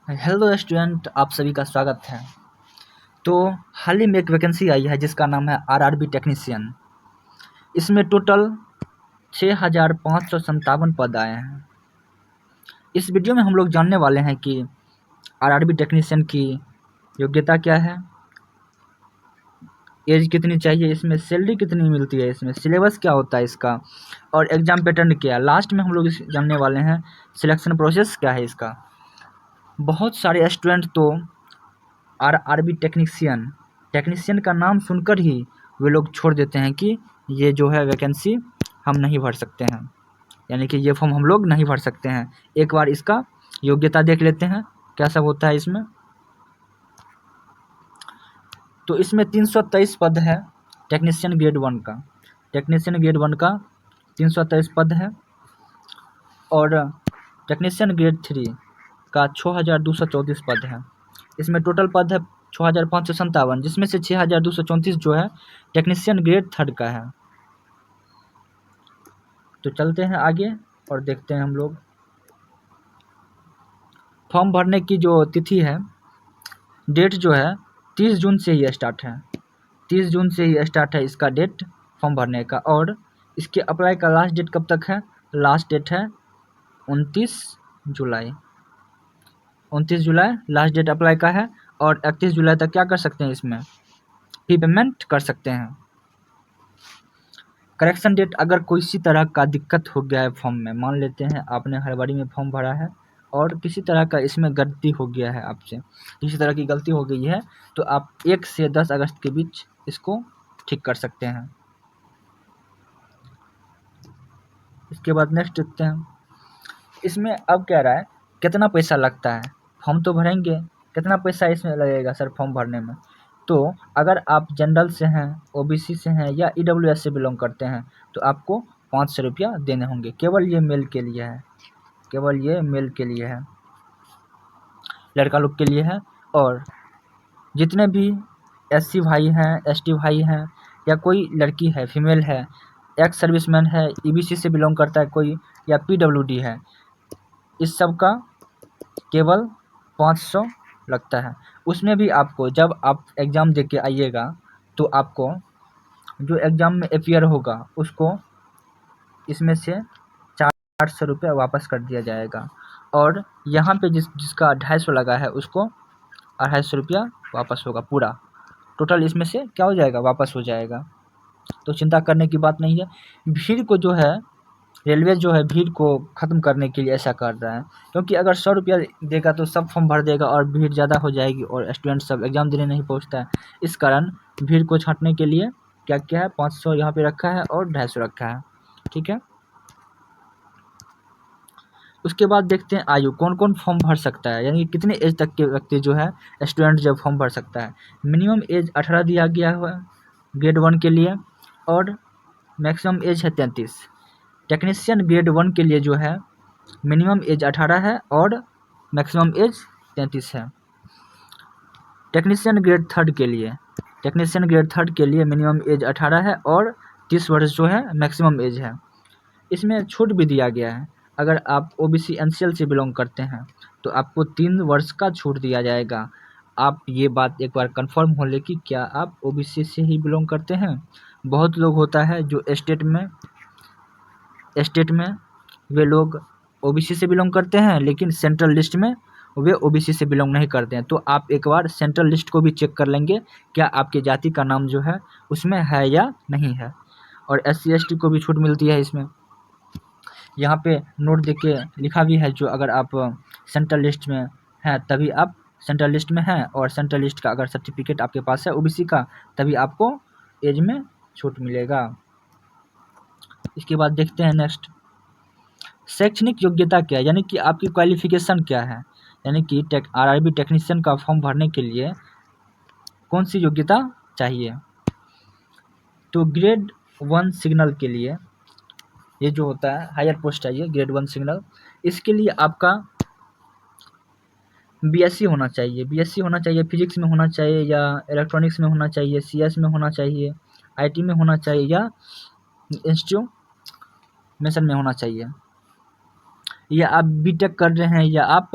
Hello student, आप सभी का स्वागत है। तो हाल ही में एक वैकेंसी आई है जिसका नाम है आरआरबी टेक्नीशियन। इसमें टोटल 6,557 पद आए हैं। इस वीडियो में हम लोग जानने वाले हैं कि आरआरबी टेक्नीशियन की योग्यता क्या है, एज कितनी चाहिए, इसमें सैलरी कितनी मिलती है, इसमें सिलेबस क्या होता है इसका, और एग्ज़ाम पैटर्न क्या है। लास्ट में हम लोग जानने वाले हैं सिलेक्शन प्रोसेस क्या है इसका। बहुत सारे स्टूडेंट तो आरआरबी टेक्नीशियन का नाम सुनकर ही वे लोग छोड़ देते हैं कि ये जो है वैकेंसी हम नहीं भर सकते हैं, यानी कि ये फॉर्म हम लोग नहीं भर सकते हैं। एक बार इसका योग्यता देख लेते हैं क्या सब होता है इसमें। तो इसमें 323 पद है टेक्नीशियन ग्रेड 1 का। टेक्नीशियन ग्रेड 1 का 323 पद है और टेक्नीशियन ग्रेड 3 का 6,234 पद है। इसमें टोटल पद है 6,557, जिसमें से 6,234 जो है टेक्नीशियन ग्रेड 3 का है। तो चलते हैं आगे और देखते हैं हम लोग। फॉर्म भरने की जो तिथि है, डेट जो है 30 जून से ही स्टार्ट है। 30 जून से ही स्टार्ट है इसका डेट फॉर्म भरने का। और इसके अप्लाई का लास्ट डेट कब तक है? लास्ट डेट है 29 जुलाई। 29 जुलाई लास्ट डेट अप्लाई का है। और 31 जुलाई तक क्या कर सकते हैं, इसमें फी पेमेंट कर सकते हैं। करेक्शन डेट, अगर किसी तरह का दिक्कत हो गया है फॉर्म में, मान लेते हैं आपने हड़बड़ी में फॉर्म भरा है और किसी तरह का इसमें गलती हो गया है, आपसे किसी तरह की गलती हो गई है, तो आप 1 से 10 अगस्त के बीच इसको ठीक कर सकते हैं। इसके बाद नेक्स्ट देखते हैं। इसमें अब कह रहा है कितना पैसा लगता है, फॉर्म तो भरेंगे, कितना पैसा इसमें लगेगा सर फॉर्म भरने में। तो अगर आप जनरल से हैं, ओबीसी से हैं या ईडब्ल्यूएस से बिलोंग करते हैं तो आपको 500 रुपया देने होंगे। केवल ये मेल के लिए है, केवल ये मेल के लिए है, लड़का लोग के लिए है। और जितने भी एससी भाई हैं, एसटी भाई हैं, या कोई लड़की है, फीमेल है, एक्स सर्विसमैन है, ईबीसी से बिलोंग करता है कोई, या पीडब्ल्यूडी है, इस सब का केवल 500 लगता है। उसमें भी आपको जब आप एग्ज़ाम दे के आइएगा तो आपको जो एग्ज़ाम में अपीयर होगा उसको इसमें से 400 रुपये वापस कर दिया जाएगा। और यहाँ पे जिसका 250 लगा है उसको 250 रुपया वापस होगा पूरा। टोटल इसमें से क्या हो जाएगा, वापस हो जाएगा। तो चिंता करने की बात नहीं है। भीड़ को जो है, रेलवे जो है भीड़ को ख़त्म करने के लिए ऐसा कर रहा है, क्योंकि अगर 100 रुपया देगा तो सब फॉर्म भर देगा और भीड़ ज़्यादा हो जाएगी और स्टूडेंट सब एग्ज़ाम देने नहीं पहुंचता है। इस कारण भीड़ को छांटने के लिए क्या क्या है, 500 यहाँ पे रखा है और 250 रखा है। ठीक है। उसके बाद देखते हैं आयु, कौन कौन फॉर्म भर सकता है, यानी कितने एज तक के व्यक्ति जो है स्टूडेंट जब फॉर्म भर सकता है। मिनिमम एज 18 दिया गया हुआ है ग्रेड 1 के लिए और मैक्सिमम एज है 33। टेक्नीशियन ग्रेड 1 के लिए जो है मिनिमम एज 18 है और मैक्सिमम एज 33 है। टेक्नीशियन ग्रेड 3 के लिए मिनिमम एज 18 है और 30 वर्ष जो है मैक्सिमम एज है। इसमें छूट भी दिया गया है, अगर आप ओबीसी एनसीएल से बिलोंग करते हैं तो आपको 3 वर्ष का छूट दिया जाएगा। आप ये बात एक बार कंफर्म हो ले कि क्या आप ओबीसी से ही बिलोंग करते हैं। बहुत लोग होता है जो स्टेट में वे लोग ओबीसी से बिलोंग करते हैं, लेकिन सेंट्रल लिस्ट में वे ओबीसी से बिलोंग नहीं करते हैं। तो आप एक बार सेंट्रल लिस्ट को भी चेक कर लेंगे क्या आपके जाति का नाम जो है उसमें है या नहीं है। और SC ST को भी छूट मिलती है इसमें। यहाँ पे नोट देख के लिखा भी है, जो अगर आप सेंट्रल लिस्ट में हैं तभी आप सेंट्रल लिस्ट में हैं, और सेंट्रल लिस्ट का अगर सर्टिफिकेट आपके पास है ओबीसी का तभी आपको एज में छूट मिलेगा। इसके बाद देखते हैं नेक्स्ट, शैक्षणिक योग्यता क्या है, यानी कि आपकी क्वालिफिकेशन क्या है, यानी कि आरआरबी टेक्नीशियन का फॉर्म भरने के लिए कौन सी योग्यता चाहिए। तो ग्रेड 1 सिग्नल के लिए, ये जो होता है हायर पोस्ट है ये ग्रेड 1 सिग्नल, इसके लिए आपका बीएससी होना चाहिए, फिजिक्स में होना चाहिए या इलेक्ट्रॉनिक्स में होना चाहिए, सीएस में होना चाहिए, आईटी में होना चाहिए या इंस्ट्रूमेंटेशन में होना चाहिए, या आप बीटेक कर रहे हैं या आप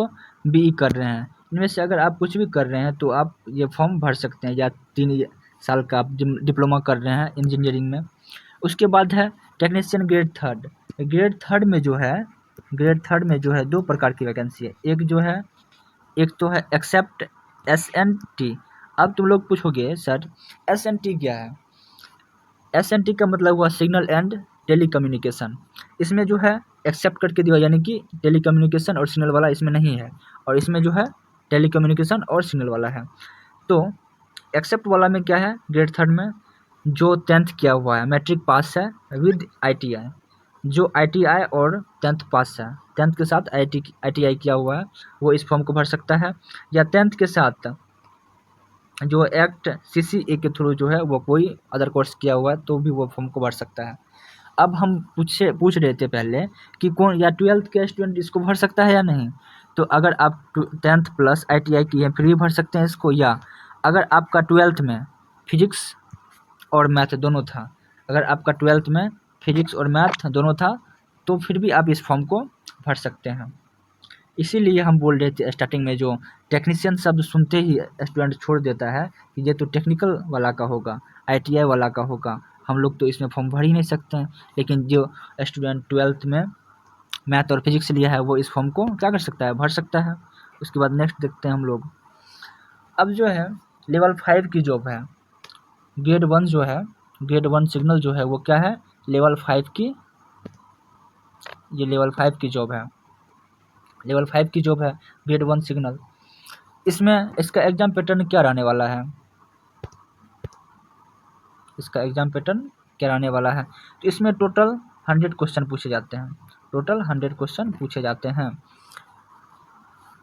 बीई कर रहे हैं, इनमें से अगर आप कुछ भी कर रहे हैं तो आप ये फॉर्म भर सकते हैं, या 3 साल का आप डिप्लोमा कर रहे हैं इंजीनियरिंग में। उसके बाद है technician grade third. Grade third में जो है 2 प्रकार की वैकेंसी है। एक तो है एक्सेप्ट SNT। अब तुम लोग पूछोगे सर SNT क्या है? SNT का मतलब हुआ सिग्नल एंड टेलीकम्युनिकेशन। इसमें जो है एक्सेप्ट करके दिया, यानी कि टेलीकम्युनिकेशन और सिग्नल वाला इसमें नहीं है, और इसमें जो है टेलीकम्युनिकेशन और सिग्नल वाला है। तो एक्सेप्ट वाला में क्या है, ग्रेड थर्ड में जो 10th किया हुआ है, मैट्रिक पास है विद ITI, जो ITI और 10th पास है, 10th के साथ ITI किया हुआ है, वो इस फॉर्म को भर सकता है। या 10th के साथ जो एक्ट CCA के थ्रू जो है वो कोई अदर कोर्स किया हुआ है तो भी वो फॉर्म को भर सकता है। अब हम पूछ रहे थे पहले कि कौन, या 12th के स्टूडेंट इसको भर सकता है या नहीं। तो अगर आप 10th प्लस ITI की है फिर भी भर सकते हैं इसको, या अगर आपका 12th में फिजिक्स और मैथ दोनों था, अगर आपका 12th में फिजिक्स और मैथ दोनों था तो फिर भी आप इस फॉर्म को भर सकते हैं। इसीलिए हम बोल रहे थे स्टार्टिंग में, जो टेक्नीशियन शब्द सुनते ही स्टूडेंट छोड़ देता है कि ये तो टेक्निकल वाला का होगा, ITI वाला का होगा, हम लोग तो इसमें फॉर्म भर ही नहीं सकते हैं। लेकिन जो स्टूडेंट 12th में मैथ और फिजिक्स लिया है वो इस फॉर्म को क्या कर सकता है, भर सकता है। उसके बाद नेक्स्ट देखते हैं हम लोग। अब जो है लेवल 5 की जॉब है, ग्रेड 1 जो है, ग्रेड 1 सिग्नल जो है वो क्या है, लेवल 5 की, ये लेवल 5 की जॉब है, लेवल 5 की जॉब है ग्रेड 1 सिग्नल। इसमें इसका एग्जाम पैटर्न क्या रहने वाला है, इसका एग्जाम पैटर्न क्या रहने वाला है, तो इसमें टोटल 100 क्वेश्चन पूछे जाते हैं, टोटल 100 क्वेश्चन पूछे जाते हैं,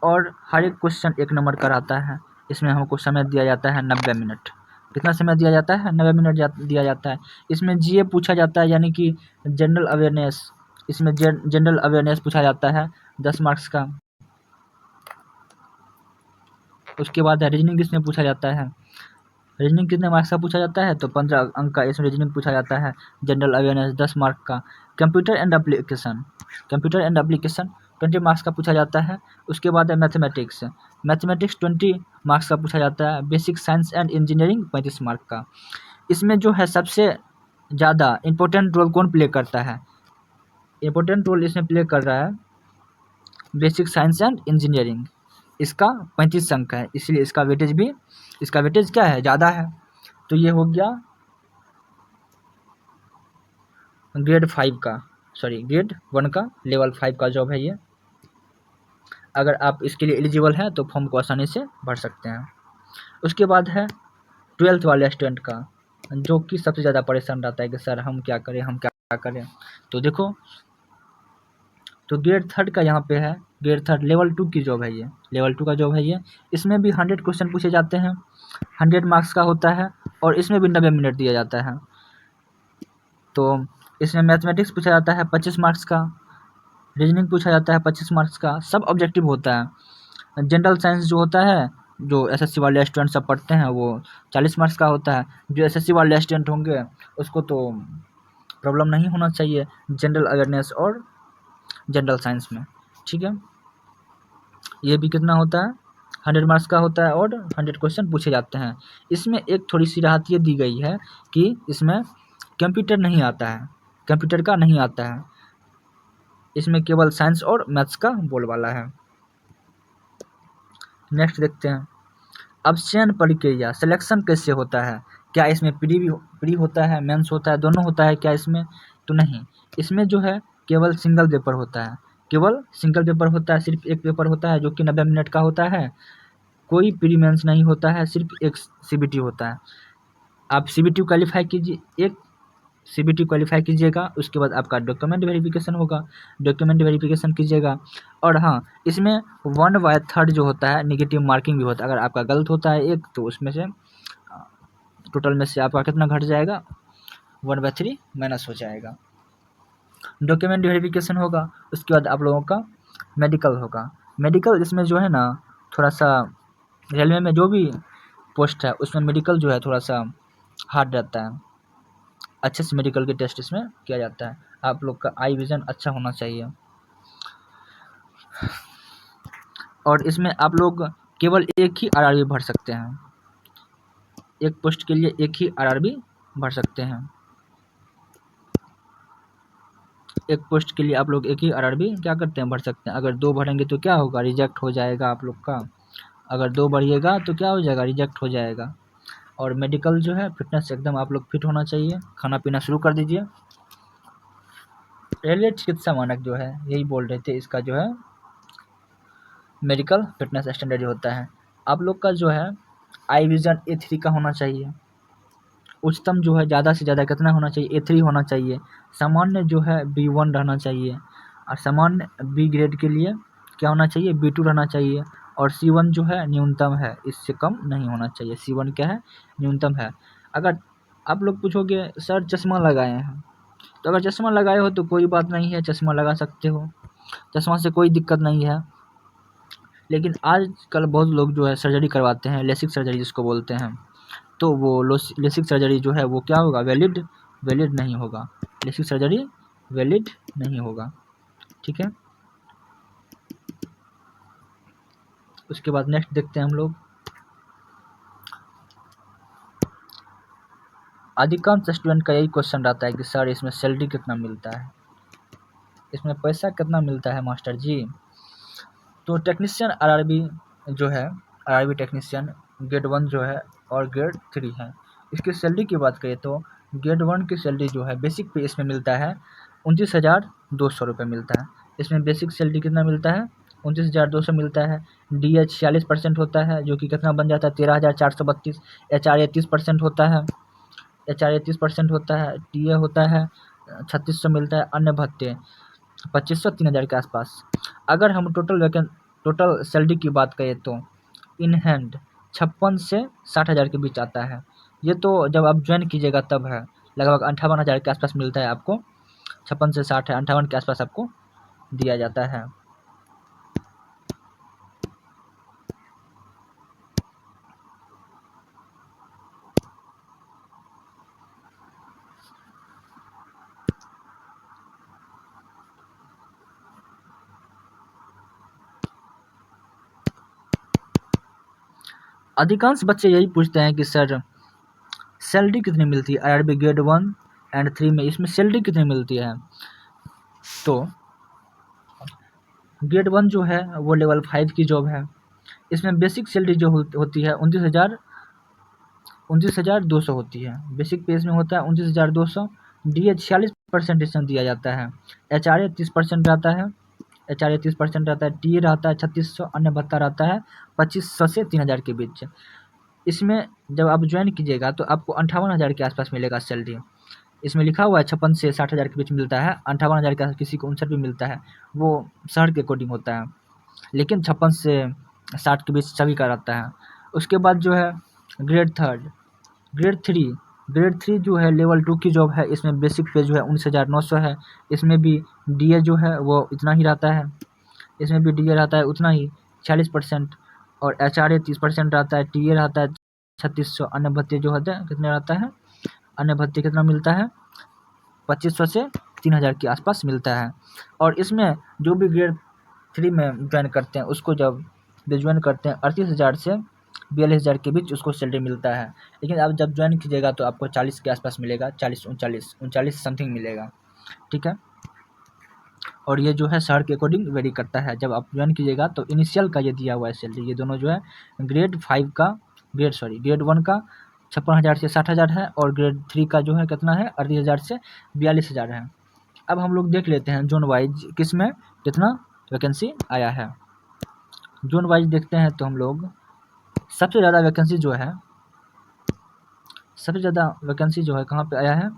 और हर एक क्वेश्चन 1 नंबर का रहता है। इसमें हमको समय दिया जाता है 90 मिनट। कितना समय दिया जाता है, 90 मिनट दिया जाता है। इसमें GA पूछा जाता है, यानी कि जनरल अवेयरनेस, इसमें जनरल अवेयरनेस पूछा जाता है 10 मार्क्स का। उसके बाद रीजनिंग इसमें पूछा जाता है, रीजनिंग कितने मार्क्स का पूछा जाता है, तो 15 अंक का इसमें रीजनिंग पूछा जाता है। जनरल अवेयरनेस 10 मार्क का। कंप्यूटर एंड एप्लीकेशन 20 मार्क्स का पूछा जाता है। उसके बाद है मैथमेटिक्स 20 मार्क्स का पूछा जाता है। Basic science and engineering 35 mark का। इसमें जो है सबसे ज़्यादा इम्पोर्टेंट रोल कौन प्ले करता है, इम्पोर्टेंट रोल इसमें प्ले कर रहा है बेसिक साइंस एंड इंजीनियरिंग, इसका 35 अंक है, इसलिए इसका वेटेज क्या है, ज़्यादा है। तो ये हो गया ग्रेड 1 का लेवल 5 का जॉब है ये। अगर आप इसके लिए एलिजिबल हैं तो फॉर्म को आसानी से भर सकते हैं। उसके बाद है 12th वाले स्टूडेंट का, जो कि सबसे ज़्यादा परेशान रहता है कि सर हम क्या करें। तो देखो, तो ग्रेड 3 का यहाँ पे है, ग्रेड 3 लेवल 2 की जॉब है ये, लेवल 2 का जॉब है ये। इसमें भी 100 क्वेश्चन पूछे जाते हैं, 100 मार्क्स का होता है, और इसमें भी 90 मिनट दिया जाता है। तो इसमें मैथमेटिक्स पूछा जाता है 25 मार्क्स का, रीजनिंग पूछा जाता है 25 मार्क्स का, सब ऑब्जेक्टिव होता है। जनरल साइंस जो होता है, जो SSC वाले स्टूडेंट सब पढ़ते हैं, वो 40 मार्क्स का होता है। जो SSC वाले स्टूडेंट होंगे उसको तो प्रॉब्लम नहीं होना चाहिए जनरल अवेयरनेस और जनरल साइंस में, ठीक है। ये भी कितना होता है, 100 मार्क्स का होता है, और 100 क्वेश्चन पूछे जाते हैं। इसमें एक थोड़ी सी राहत ये दी गई है कि इसमें कंप्यूटर नहीं आता है, कंप्यूटर का नहीं आता है, इसमें केवल साइंस और मैथ्स का बोलबाला है। नेक्स्ट देखते हैं। अब चयन प्रक्रिया, सिलेक्शन कैसे होता है, क्या इसमें प्री होता है, मेंस होता है, दोनों होता है क्या इसमें, तो नहीं। इसमें जो है केवल सिंगल पेपर होता है, सिर्फ एक पेपर होता है जो कि 90 मिनट का होता है। कोई प्री मेंस नहीं होता है, सिर्फ एक CBT होता है। आप CBT क्वालिफाई कीजिएगा, उसके बाद आपका डॉक्यूमेंट वेरिफिकेशन होगा, डॉक्यूमेंट वेरिफिकेशन कीजिएगा। और हाँ, इसमें 1/3 जो होता है नेगेटिव मार्किंग भी होता है। अगर आपका गलत होता है एक, तो उसमें से टोटल में से आपका कितना घट जाएगा, 1/3 माइनस हो जाएगा। डॉक्यूमेंट वेरिफिकेशन होगा, उसके बाद आप लोगों का मेडिकल होगा। मेडिकल इसमें जो है ना, थोड़ा सा रेलवे में जो भी पोस्ट है उसमें मेडिकल जो है थोड़ा सा हार्ड रहता है, अच्छे से मेडिकल के टेस्ट इसमें किया जाता है। आप लोग का आई विज़न अच्छा होना चाहिए। और इसमें आप लोग केवल एक ही आरआरबी भर सकते हैं, एक पोस्ट के लिए एक ही आरआरबी भर सकते हैं। एक पोस्ट के लिए आप लोग एक ही आरआरबी क्या करते हैं, भर सकते हैं। अगर 2 भरेंगे तो क्या होगा, रिजेक्ट हो जाएगा आप लोग का। अगर 2 भरिएगा तो क्या हो जाएगा, रिजेक्ट हो जाएगा। और मेडिकल जो है फिटनेस एकदम आप लोग फिट होना चाहिए, खाना पीना शुरू कर दीजिए। रेलवे चिकित्सा मानक जो है यही बोल रहे थे, इसका जो है मेडिकल फिटनेस स्टैंडर्ड होता है। आप लोग का जो है आई विजन A3 का होना चाहिए। उच्चतम जो है ज़्यादा से ज़्यादा कितना होना चाहिए, A3 होना चाहिए। सामान्य जो है B1 रहना चाहिए, और सामान्य बी ग्रेड के लिए क्या होना चाहिए, B2 रहना चाहिए। और C1 जो है न्यूनतम है, इससे कम नहीं होना चाहिए। C1 क्या है, न्यूनतम है। अगर आप लोग पूछोगे सर चश्मा लगाए हैं, तो अगर चश्मा लगाए हो तो कोई बात नहीं है, चश्मा लगा सकते हो, चश्मा से कोई दिक्कत नहीं है। लेकिन आजकल बहुत लोग जो है सर्जरी करवाते हैं, लेसिक सर्जरी जिसको बोलते हैं, तो वो लेसिक सर्जरी जो है वो क्या होगा, वैलिड नहीं होगा। लेसिक सर्जरी वैलिड नहीं होगा, ठीक है। उसके बाद नेक्स्ट देखते हैं हम लोग। अधिकांश स्टूडेंट का यही क्वेश्चन रहता है कि सर इसमें सैलरी कितना मिलता है, इसमें पैसा कितना मिलता है मास्टर जी। तो टेक्नीशियन आरआरबी जो है, आरआरबी टेक्नीशियन ग्रेड 1 जो है और ग्रेड 3 है। इसकी सैलरी की बात करें तो ग्रेड 1 की सैलरी जो है बेसिक पे इसमें मिलता है 29,200 रुपये मिलता है। इसमें बेसिक सैलरी कितना मिलता है, 29,200 मिलता है। DH 46% होता है, जो कि कितना बन जाता है 13,432। HRA 30% होता है, HRA 30% होता है। TA होता है 3600 मिलता है। अन्य भत्ते 2500 3,000 के आसपास। अगर हम टोटल सैलरी की बात करें तो इन हैंड 56 से 60,000 के बीच आता है। ये तो जब आप ज्वाइन कीजिएगा तब है, लगभग 58,000 के आसपास मिलता है आपको। 56 से 60 है, 58 के आसपास आपको दिया जाता है। अधिकांश बच्चे यही पूछते हैं कि सर सैलरी कितनी मिलती है आरआरबी ग्रेड 1 एंड 3 में, इसमें सैलरी कितनी मिलती है। तो ग्रेड 1 जो है वो लेवल 5 की जॉब है। इसमें बेसिक सैलरी जो होती है 29,200 होती है। बेसिक पे इसमें होता है 29,200। DH 46% इसमें दिया जाता है। HRA 30% रहता है, HRA 30% रहता है। TA रहता है 3600। अन्य भत्ता रहता है 2500 से 3,000 के बीच। इसमें जब आप ज्वाइन कीजिएगा तो आपको 58,000 के आसपास मिलेगा सैलरी। इसमें लिखा हुआ है 56 से 60,000 के बीच मिलता है। 58,000 के आसपास किसी को 59 भी मिलता है, वो शहर के अकॉर्डिंग होता है, लेकिन 56 से 60 के बीच सभी का रहता है। उसके बाद जो है ग्रेड 3 जो है लेवल 2 की जॉब है। इसमें बेसिक पे जो है 19,900 है। इसमें भी DA जो है वो इतना ही रहता है, इसमें भी DA रहता है उतना ही 46%। और HRA 30% रहता है। TA रहता है 3600। अन्य भत्ते जो होते हैं कितने रहता है, अन्य भत्ते कितना मिलता है 2500 से 3,000 के आसपास मिलता है। और इसमें जो भी ग्रेड 3 में ज्वाइन करते हैं उसको जब ज्वाइन करते हैं 38,000 से 42,000 के बीच उसको सैलरी मिलता है। लेकिन आप जब ज्वाइन कीजिएगा तो आपको 40 के आसपास मिलेगा, 39 समथिंग मिलेगा, ठीक है। और ये जो है शहर के अकॉर्डिंग वेरी करता है। जब आप ज्वाइन कीजिएगा तो इनिशियल का ये दिया हुआ है सैलरी, ये दोनों जो है ग्रेड 1 का 56,000 से 60,000 है, और ग्रेड 3 का जो है कितना है 38,000 से 42,000 है। अब हम लोग देख लेते हैं जोन वाइज किस में कितना वैकेंसी आया है। जोन वाइज देखते हैं तो हम लोग सबसे ज़्यादा वैकेंसी जो है कहाँ पे आया है,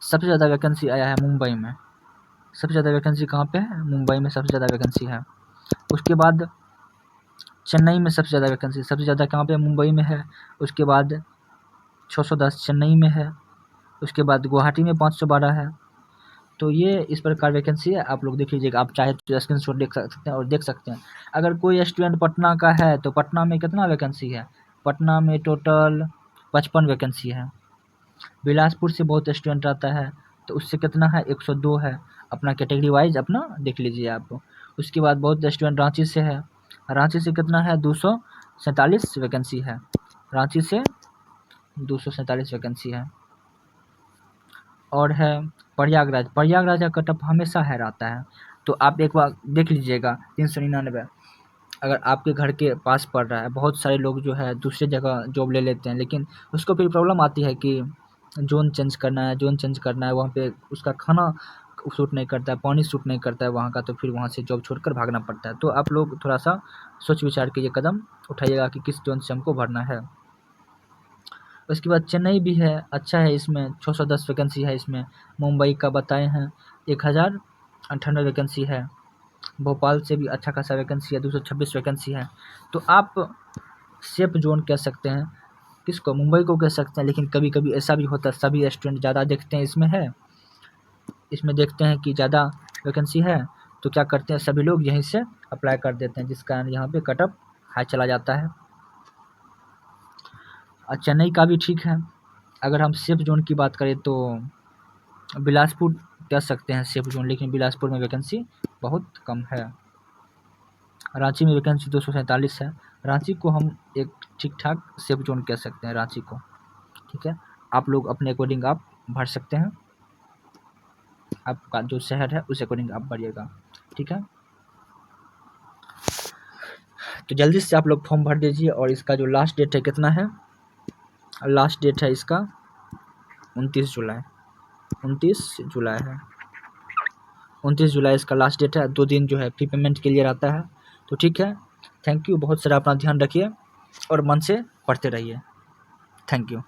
सबसे ज़्यादा वैकेंसी आया है मुंबई में। सबसे ज़्यादा वैकेंसी कहाँ पे है, मुंबई में सबसे ज़्यादा वैकेंसी है। उसके बाद चेन्नई में सबसे ज़्यादा वैकेंसी, सबसे ज़्यादा कहाँ पे, मुंबई में है। उसके बाद 610 चेन्नई में है। उसके बाद गुवाहाटी में 512 है। तो ये इस प्रकार वैकेंसी है, आप लोग देख लीजिएगा। आप चाहे तो स्क्रीनशॉट देख सकते हैं और देख सकते हैं। अगर कोई स्टूडेंट पटना का है तो पटना में कितना वैकेंसी है, पटना में टोटल 55 वैकेंसी है। बिलासपुर से बहुत स्टूडेंट आता है तो उससे कितना है 102 है। अपना कैटेगरी वाइज अपना देख लीजिए आप। उसके बाद बहुत स्टूडेंट रांची से है। रांची से कितना है, 247 वैकेंसी है। रांची से 247 वैकेंसी है। और है प्रयागराज। प्रयागराज का कट ऑफ हमेशा है रहता है, तो आप एक बार देख लीजिएगा। 399 अगर आपके घर के पास पड़ रहा है। बहुत सारे लोग जो है दूसरे जगह जॉब ले लेते हैं, लेकिन उसको फिर प्रॉब्लम आती है कि जोन चेंज करना है, जोन चेंज करना है, वहाँ पे उसका खाना सूट नहीं करता है, पानी सूट नहीं करता है वहाँ का, तो फिर वहाँ से जॉब छोड़कर भागना पड़ता है। तो आप लोग थोड़ा सा सोच विचार के ये कदम उठाइएगा कि किस जोन से हमको भरना है। उसके बाद चेन्नई भी है, अच्छा है, इसमें 610 वैकेंसी है। इसमें मुंबई का बताए हैं 1098 वैकेंसी है। भोपाल से भी अच्छा खासा वैकेंसी है, 226 वैकेंसी है। तो आप सेफ जोन कह सकते हैं किसको, मुंबई को कह सकते हैं। लेकिन कभी कभी ऐसा भी होता है, सभी स्टूडेंट ज़्यादा देखते हैं इसमें है, इसमें देखते हैं कि ज़्यादा वैकेंसी है, तो क्या करते हैं सभी लोग यहीं से अप्लाई कर देते हैं, जिस कारण यहाँ पे कट ऑफ हाई चला जाता है। और चेन्नई का भी ठीक है। अगर हम सेफ जोन की बात करें तो बिलासपुर कह सकते हैं सेफ जोन, लेकिन बिलासपुर में वैकेंसी बहुत कम है। रांची में वैकेंसी 247 है। रांची को हम एक ठीक ठाक सेफ जोन कह सकते हैं रांची को, ठीक है। आप लोग अपने अकॉर्डिंग आप भर सकते हैं, आपका जो शहर है उस अकॉर्डिंग आप भरिएगा, ठीक है। तो जल्दी से आप लोग फॉर्म भर दीजिए। और इसका जो लास्ट डेट है कितना है, लास्ट डेट है इसका 29 जुलाई। 29 जुलाई है, 29 जुलाई इसका लास्ट डेट है। 2 दिन जो है फी पेमेंट के लिए रहता है। तो ठीक है, थैंक यू। बहुत सारा अपना ध्यान रखिए और मन से पढ़ते रहिए। Thank you.